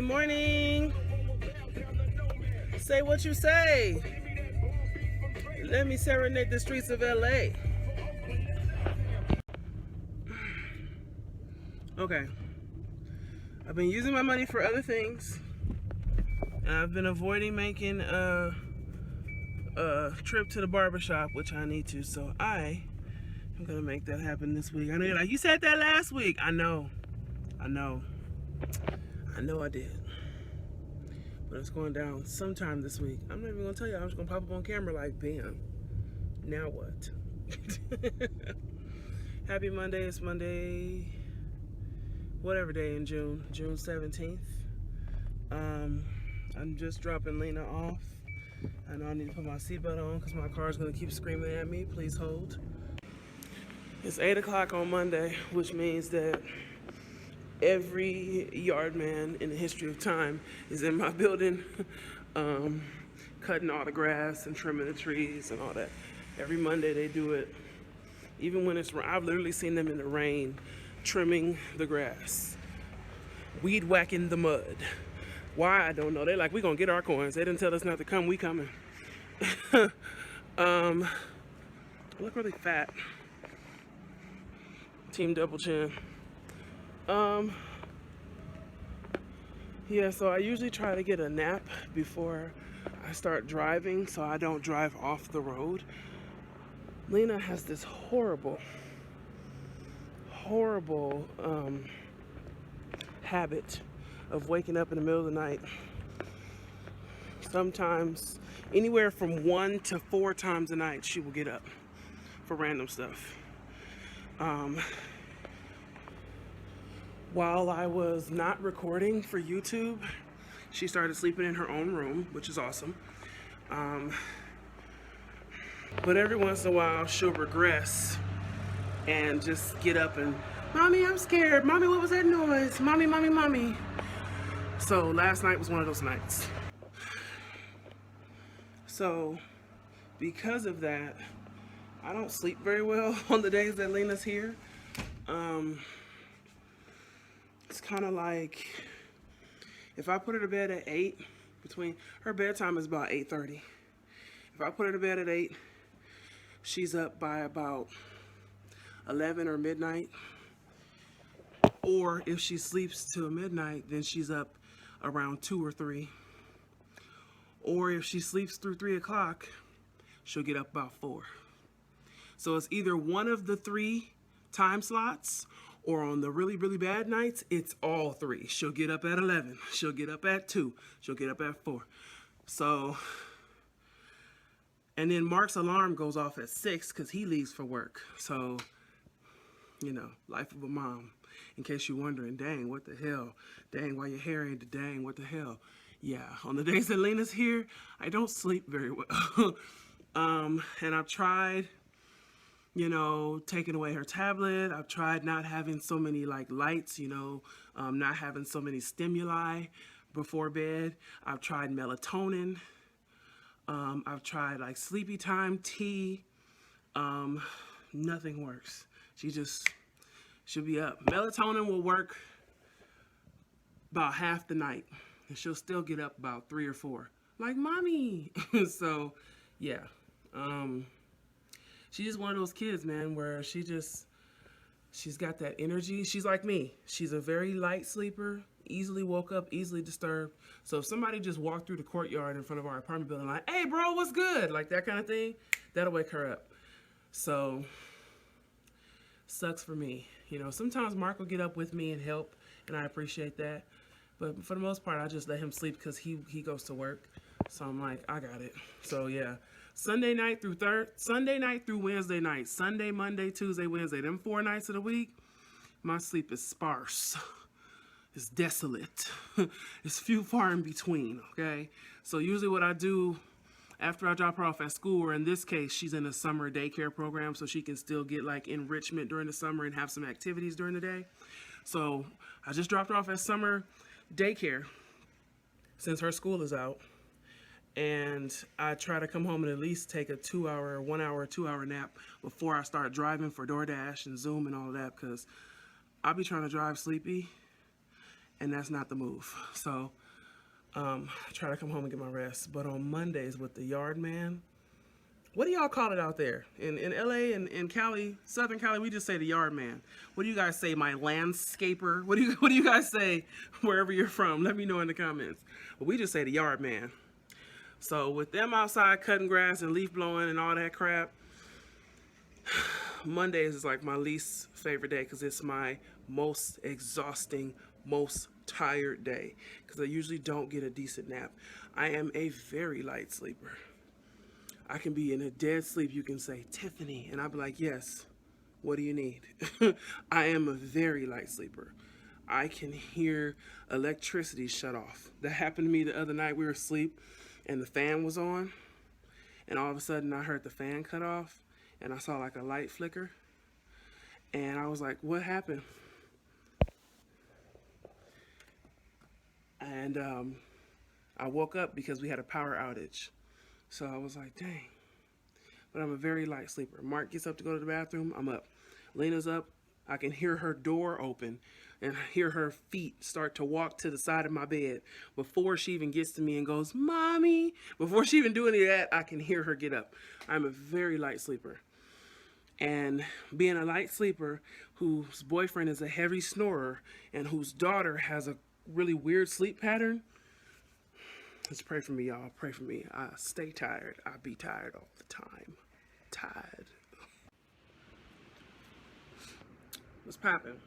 Good morning. Say what you say. Let me serenade the streets of LA. Okay. I've been using my money for other things. And I've been avoiding making a trip to the barbershop, which I need to. So I'm going to make that happen this week. I know you're like, you said that last week. I know I did. But it's going down sometime this week. I'm not even going to tell you. I'm just going to pop up on camera like, bam. Now what? Happy Monday. It's Monday, whatever day in June 17th. I'm just dropping Lena off. I know I need to put my seatbelt on because my car is going to keep screaming at me. Please hold. It's 8 o'clock on Monday, which means that every yard man in the history of time is in my building, cutting all the grass and trimming the trees and all that. Every Monday they do it. Even when it's, I've literally seen them in the rain, trimming the grass, weed whacking the mud. Why, I don't know. They're like, we gonna get our coins. They didn't tell us not to come, we coming. I look really fat. Team double chin. Yeah, so I usually try to get a nap before I start driving so I don't drive off the road. Lena has this horrible habit of waking up in the middle of the night. Sometimes anywhere from 1 to 4 times a night she will get up for random stuff. While I was not recording for YouTube, she started sleeping in her own room, which is awesome. But every once in a while, she'll regress and just get up and, Mommy, I'm scared. Mommy, what was that noise? Mommy, mommy, mommy. So last night was one of those nights. So because of that, I don't sleep very well on the days that Lena's here. It's kind of like if I put her to bed at 8, her bedtime is about 8:30. If I put her to bed at 8, she's up by about 11 or midnight. Or if she sleeps till midnight, then she's up around 2 or 3. Or if she sleeps through 3 o'clock, she'll get up about 4. So it's either one of the 3 time slots, or on the really, really bad nights, it's all 3. She'll get up at 11. She'll get up at 2. She'll get up at 4. So, and then Mark's alarm goes off at 6 because he leaves for work. So, you know, life of a mom. In case you're wondering, dang, what the hell? Dang, why your hair ain't the dang, what the hell? Yeah, on the days that Lena's here, I don't sleep very well. And I've tried, you know, taking away her tablet. I've tried not having so many like lights, you know, not having so many stimuli before bed. I've tried melatonin. I've tried like sleepy time tea. Nothing works. She'll be up. Melatonin will work about half the night, and she'll still get up about 3 or 4. Like, Mommy. So, yeah. She's just one of those kids, man, where she's got that energy. She's like me. She's a very light sleeper, easily woke up, easily disturbed. So if somebody just walked through the courtyard in front of our apartment building like, hey, bro, what's good? Like that kind of thing, that'll wake her up. So, sucks for me. You know, sometimes Mark will get up with me and help, and I appreciate that. But for the most part, I just let him sleep because he goes to work. So I'm like, I got it. So yeah, Sunday night through Wednesday night, Sunday, Monday, Tuesday, Wednesday, them 4 nights of the week, my sleep is sparse. It's desolate. It's few far in between, okay? So usually what I do after I drop her off at school, or in this case, she's in a summer daycare program, so she can still get like enrichment during the summer and have some activities during the day. So I just dropped her off at summer daycare since her school is out. And I try to come home and at least take a 2 hour nap before I start driving for DoorDash and Zoom and all of that, because I'll be trying to drive sleepy and that's not the move. So I try to come home and get my rest. But on Mondays with the yard man, what do y'all call it out there? In LA and in Cali, Southern Cali, we just say the yard man. What do you guys say, my landscaper? What do you guys say wherever you're from? Let me know in the comments. But we just say the yard man. So with them outside cutting grass and leaf blowing and all that crap, Mondays is like my least favorite day because it's my most exhausting, most tired day because I usually don't get a decent nap. I am a very light sleeper. I can be in a dead sleep. You can say, Tiffany, and I'll be like, yes, what do you need? I am a very light sleeper. I can hear electricity shut off. That happened to me the other night. We were asleep and the fan was on, and all of a sudden I heard the fan cut off and I saw like a light flicker, and I was like, what happened? And I woke up because we had a power outage. So I was like, dang. But I'm a very light sleeper. Mark gets up to go to the bathroom, I'm up. Lena's up, I can hear her door open and hear her feet start to walk to the side of my bed. Before she even gets to me and goes, Mommy, before she even do any of that, I can hear her get up. I'm a very light sleeper. And being a light sleeper whose boyfriend is a heavy snorer and whose daughter has a really weird sleep pattern, just pray for me, y'all. Pray for me. I stay tired. I be tired all the time. Tired. What's poppin'?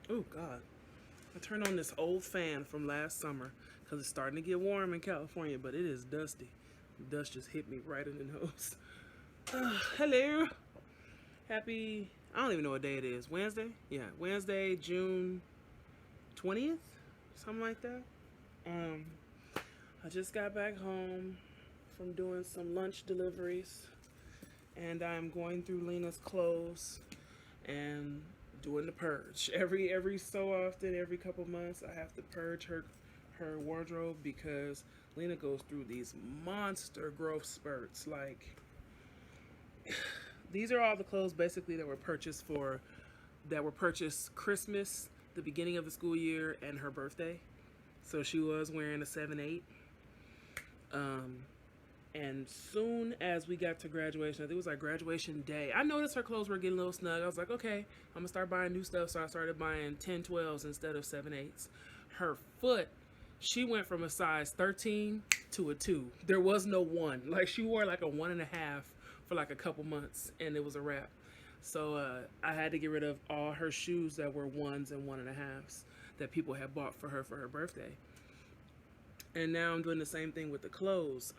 Oh, God. I turned on this old fan from last summer because it's starting to get warm in California, but it is dusty. The dust just hit me right in the nose. Hello. Happy, I don't even know what day it is. Wednesday? Yeah, Wednesday, June 20th? Something like that. I just got back home from doing some lunch deliveries, and I'm going through Lena's clothes and doing the purge. Every so often, every couple months, I have to purge her wardrobe because Lena goes through these monster growth spurts. Like, these are all the clothes basically that were purchased Christmas, the beginning of the school year, and her birthday. So she was wearing a 7/8. And soon as we got to graduation, I think it was like graduation day, I noticed her clothes were getting a little snug. I was like, okay, I'm gonna start buying new stuff. So I started buying 10/12s instead of 7/8s. Her foot, she went from a size 13 to a 2. There was no 1. Like, she wore like a 1.5 for like a couple months, and it was a wrap. So I had to get rid of all her shoes that were 1s and 1.5s that people had bought for her birthday. And now I'm doing the same thing with the clothes.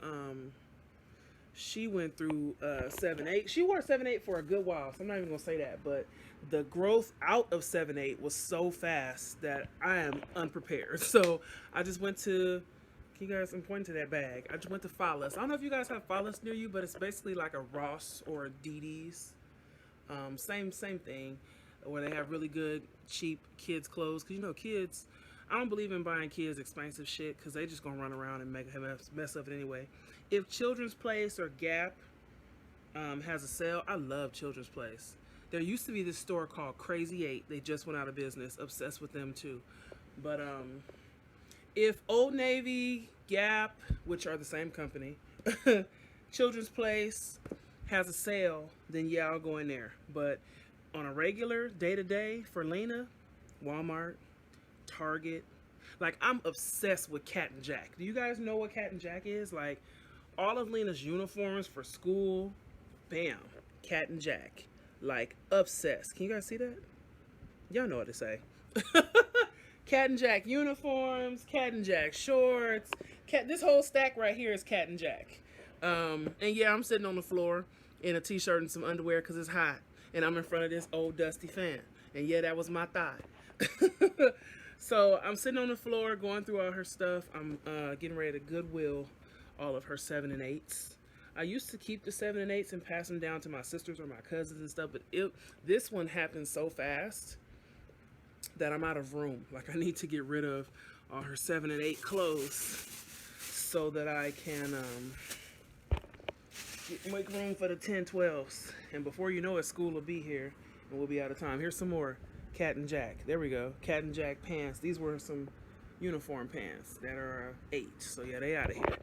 She went through 7/8. She wore 7/8 for a good while, so I'm not even gonna say that. But the growth out of 7/8 was so fast that I am unprepared. So I just went to, can you guys, I'm pointing to that bag. I just went to Follis. I don't know if you guys have Follis near you, but it's basically like a Ross or a DD's. Same thing, where they have really good, cheap kids clothes. Cause you know, kids, I don't believe in buying kids expensive shit because they just gonna run around and make a mess of it anyway. If Children's Place or Gap has a sale, I love Children's Place. There used to be this store called Crazy 8. They just went out of business. Obsessed with them too. But if Old Navy, Gap, which are the same company, Children's Place has a sale, then yeah, I'll go in there. But on a regular day-to-day for Lena, Walmart, Target. Like, I'm obsessed with Cat and Jack. Do you guys know what Cat and Jack is? Like, all of Lena's uniforms for school, bam, Cat and Jack. Like, obsessed. Can you guys see that? Y'all know what to say. Cat and Jack uniforms, Cat and Jack shorts. This whole stack right here is Cat and Jack. And yeah, I'm sitting on the floor in a t-shirt and some underwear because it's hot. And I'm in front of this old dusty fan. And yeah, that was my thigh. So I'm sitting on the floor going through all her stuff. I'm getting ready to Goodwill all of her 7 and 8s. I used to keep the 7 and 8s and pass them down to my sisters or my cousins and stuff, but this one happened so fast that I'm out of room. Like, I need to get rid of all her 7 and 8 clothes so that I can make room for the 10/12s. And before you know it, school will be here and we'll be out of time. Here's some more Cat and Jack. There we go. Cat and Jack pants. These were some uniform pants that are 8. So yeah, they out of here.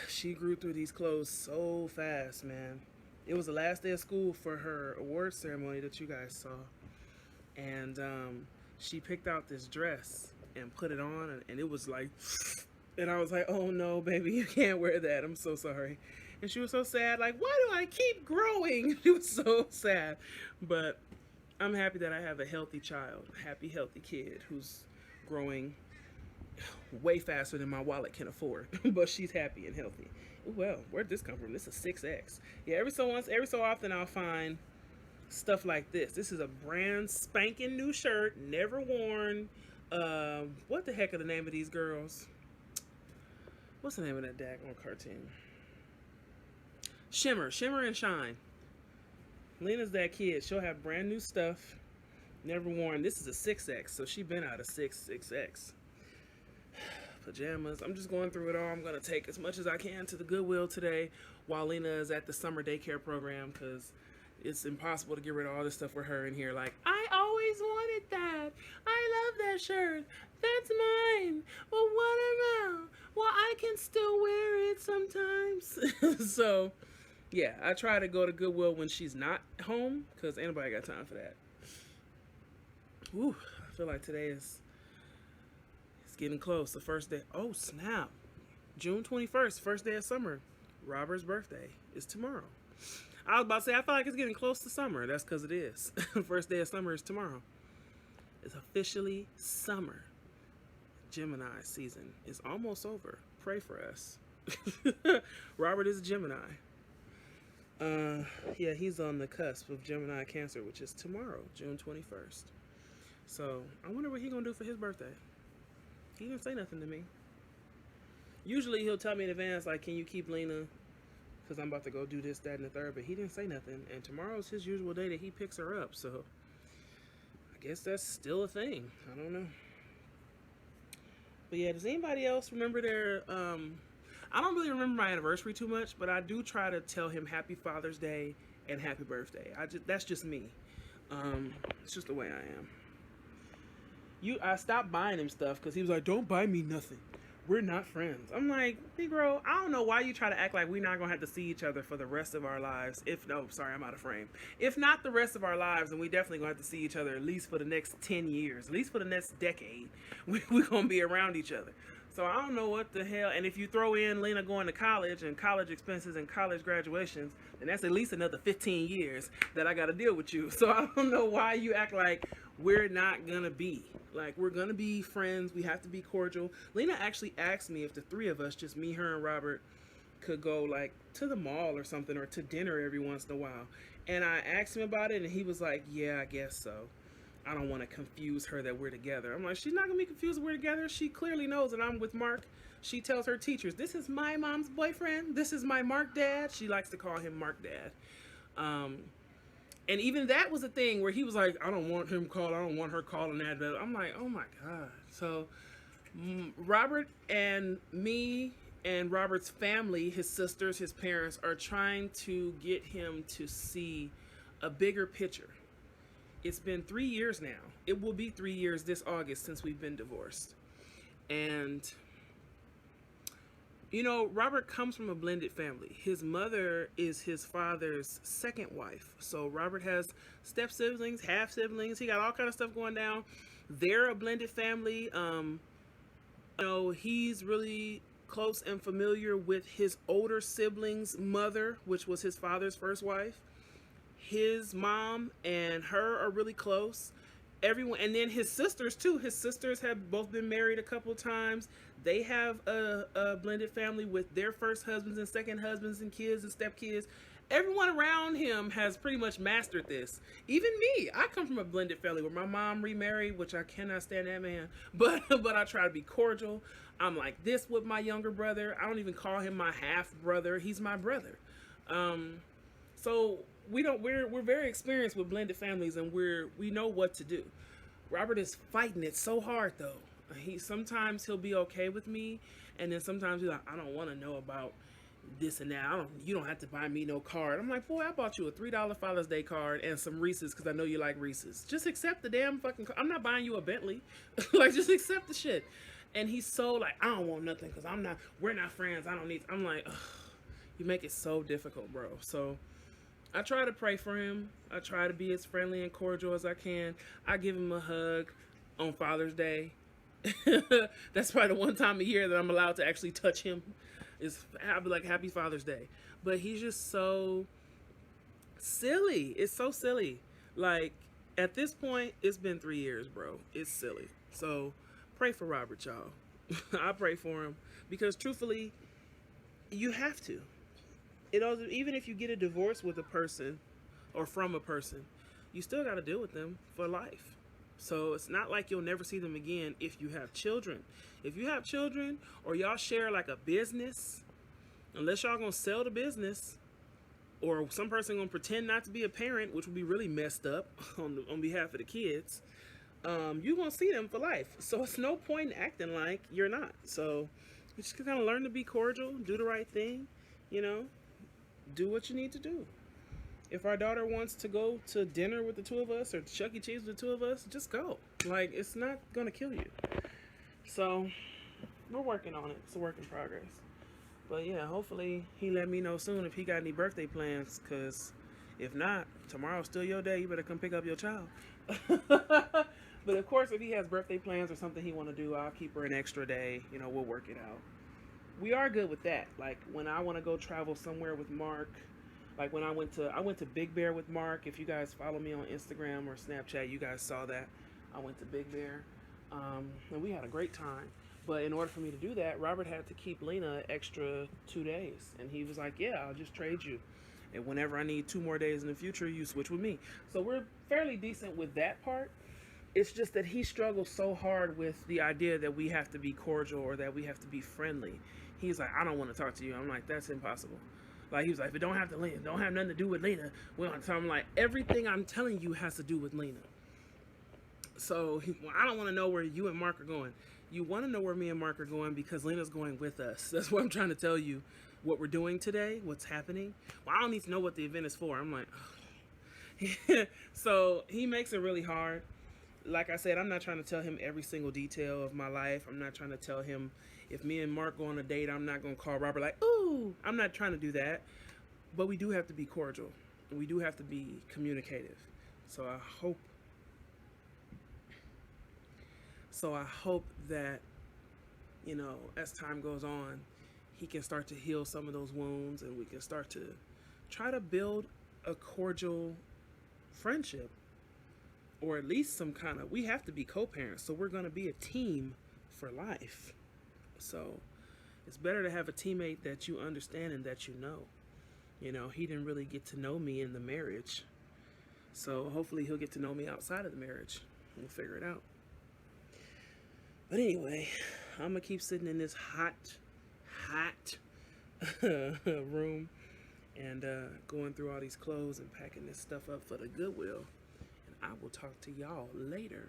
She grew through these clothes so fast, man. It was the last day of school for her award ceremony that you guys saw, and she picked out this dress and put it on, and it was like, and I was like, oh no, baby, you can't wear that. I'm so sorry. And she was so sad, like, why do I keep growing? She was so sad. But I'm happy that I have a healthy child, a happy, healthy kid who's growing way faster than my wallet can afford. But she's happy and healthy. Ooh, well, where'd this come from? This is 6X. Yeah, every so often I'll find stuff like this. This is a brand spanking new shirt, never worn. What the heck are the name of these girls? What's the name of that daggone cartoon? Shimmer and Shine. Lena's that kid. She'll have brand new stuff, never worn. This is a 6X, so she been out of 6X. Pajamas. I'm just going through it all. I'm going to take as much as I can to the Goodwill today while Lena is at the summer daycare program, because it's impossible to get rid of all this stuff with her in here. Like, I always wanted that. I love that shirt. That's mine. Well, what about? Well, I can still wear it sometimes. So, yeah, I try to go to Goodwill when she's not home, because ain't nobody got time for that. Whew, I feel like today is getting close. The first day. Oh, snap. June 21st, first day of summer. Robert's birthday is tomorrow. I was about to say, I feel like it's getting close to summer. That's because it is. First day of summer is tomorrow. It's officially summer. Gemini season is almost over. Pray for us. Robert is a Gemini. Yeah, he's on the cusp of Gemini Cancer, which is tomorrow, June 21st. So, I wonder what he's going to do for his birthday. He didn't say nothing to me. Usually he'll tell me in advance, like, can you keep Lena? Because I'm about to go do this, that, and the third. But he didn't say nothing. And tomorrow's his usual day that he picks her up. So, I guess that's still a thing. I don't know. But yeah, does anybody else remember their... I don't really remember my anniversary too much, but I do try to tell him Happy Father's Day and Happy Birthday. That's just me. It's just the way I am. I stopped buying him stuff because he was like, don't buy me nothing. We're not friends. I'm like, Negro, I don't know why you try to act like we're not going to have to see each other for the rest of our lives. I'm out of frame. If not the rest of our lives, then we definitely going to have to see each other at least for the next 10 years, at least for the next decade. We're going to be around each other. So I don't know what the hell. And if you throw in Lena going to college and college expenses and college graduations, then that's at least another 15 years that I got to deal with you. So I don't know why you act like we're not going to be. Like, we're going to be friends. We have to be cordial. Lena actually asked me if the three of us, just me, her, and Robert, could go, like, to the mall or something, or to dinner every once in a while. And I asked him about it, and he was like, yeah, I guess so. I don't want to confuse her that we're together. I'm like, she's not going to be confused that we're together. She clearly knows that I'm with Mark. She tells her teachers, this is my mom's boyfriend. This is my Mark dad. She likes to call him Mark dad. And even that was a thing where he was like, I don't want her calling that. But I'm like, oh my God. So Robert and me and Robert's family, his sisters, his parents, are trying to get him to see a bigger picture. It's been 3 years now. It will be 3 years this August since we've been divorced. And, you know, Robert comes from a blended family. His mother is his father's second wife. So Robert has step siblings, half siblings. He got all kind of stuff going down. They're a blended family. You know, he's really close and familiar with his older sibling's mother, which was his father's first wife. His mom and her are really close. Everyone, and then his sisters too. His sisters have both been married a couple times. They have a blended family with their first husbands and second husbands and kids and stepkids. Everyone around him has pretty much mastered this. Even me. I come from a blended family where my mom remarried, which I cannot stand that man. But I try to be cordial. I'm like this with my younger brother. I don't even call him my half brother. He's my brother. So we're very experienced with blended families, and we know what to do. Robert is fighting it so hard though. Sometimes he'll be okay with me, and then sometimes he's like, I don't want to know about this and that. You don't have to buy me no card. I'm like, boy, I bought you a $3 Father's Day card and some Reese's because I know you like Reese's. Just accept the damn fucking card. I'm not buying you a Bentley. Like, just accept the shit. And he's so like, I don't want nothing because we're not friends. I don't need, I'm like, ugh, you make it so difficult, bro. So I try to pray for him. I try to be as friendly and cordial as I can. I give him a hug on Father's Day. That's probably the one time a year that I'm allowed to actually touch him. I'll be like, Happy Father's Day. But he's just so silly. It's so silly. Like, at this point, it's been 3 years, bro. It's silly. So pray for Robert, y'all. I pray for him because truthfully, you have to. Even if you get a divorce with a person or from a person, you still got to deal with them for life. So it's not like you'll never see them again if you have children. If you have children or y'all share like a business, unless y'all gonna sell the business, or some person gonna pretend not to be a parent, which would be really messed up on behalf of the kids, you gonna see them for life. So it's no point in acting like you're not. So you just kind of learn to be cordial, do the right thing, you know, do what you need to do. If our daughter wants to go to dinner with the two of us or Chuck E. Cheese with the two of us, just go. Like, it's not going to kill you. So, we're working on it. It's a work in progress. But yeah, hopefully he let me know soon if he got any birthday plans. Because if not, tomorrow's still your day. You better come pick up your child. But of course, if he has birthday plans or something he want to do, I'll keep her an extra day. You know, we'll work it out. We are good with that. Like, when I want to go travel somewhere with Mark, like when I went to Big Bear with Mark. If you guys follow me on Instagram or Snapchat, you guys saw that. I went to Big Bear, and we had a great time. But in order for me to do that, Robert had to keep Lena an extra 2 days. And he was like, yeah, I'll just trade you. And whenever I need 2 more days in the future, you switch with me. So we're fairly decent with that part. It's just that he struggles so hard with the idea that we have to be cordial or that we have to be friendly. He's like, I don't want to talk to you. I'm like, that's impossible. Like, he was like, if it don't have nothing to do with Lena, we don't. So I'm like, everything I'm telling you has to do with Lena. So I don't want to know where you and Mark are going. You want to know where me and Mark are going because Lena's going with us. That's what I'm trying to tell you. What we're doing today, what's happening. Well, I don't need to know what the event is for. I'm like, ugh. So he makes it really hard. Like I said, I'm not trying to tell him every single detail of my life. I'm not trying to tell him if me and Mark go on a date, I'm not going to call Robert like, ooh, I'm not trying to do that. But we do have to be cordial. And we do have to be communicative. So I hope that, you know, as time goes on, he can start to heal some of those wounds and we can start to try to build a cordial friendship. Or at least some kind of, we have to be co-parents. So we're going to be a team for life. So it's better to have a teammate that you understand and that you know. You know, he didn't really get to know me in the marriage. So hopefully he'll get to know me outside of the marriage. We'll figure it out. But anyway, I'm going to keep sitting in this hot room and going through all these clothes and packing this stuff up for the Goodwill. And I will talk to y'all later.